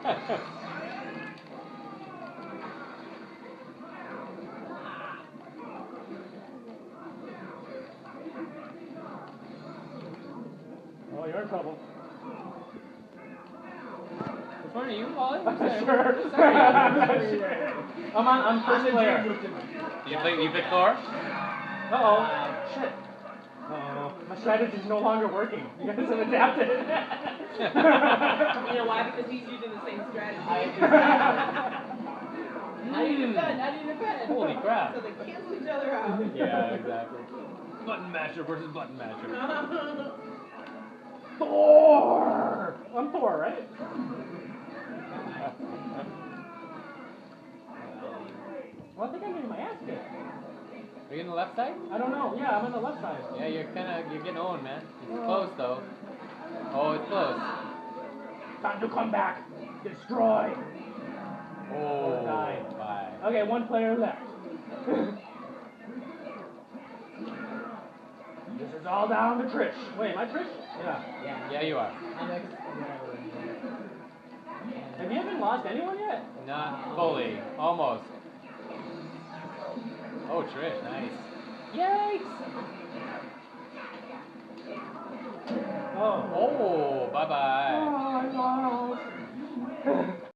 Oh, you're in trouble. Which one are you, Wally? Sure. I'm first player. You pick Thor? Uh-oh. Shit. Uh-oh. My strategy's no longer working. You guys have adapted. You know why? Because he's using the same strategy. I need a pen. Holy crap. So they cancel each other out. Yeah, exactly. Button masher versus button masher. Thor! I'm Thor, right? Well, I think I'm getting my ass kicked. Are you on the left side? I don't know. Yeah, I'm on the left side. Yeah, you're getting owned, man. It's close though. Oh, it's close. Time to come back. Destroy. Oh, die. bye. Okay, one player left. This is all down to Trish. Wait, am I Trish? Yeah. Yeah, you are. Have you even lost anyone yet? Not fully. Almost. Oh, Trish, nice. Oh. Oh, bye-bye.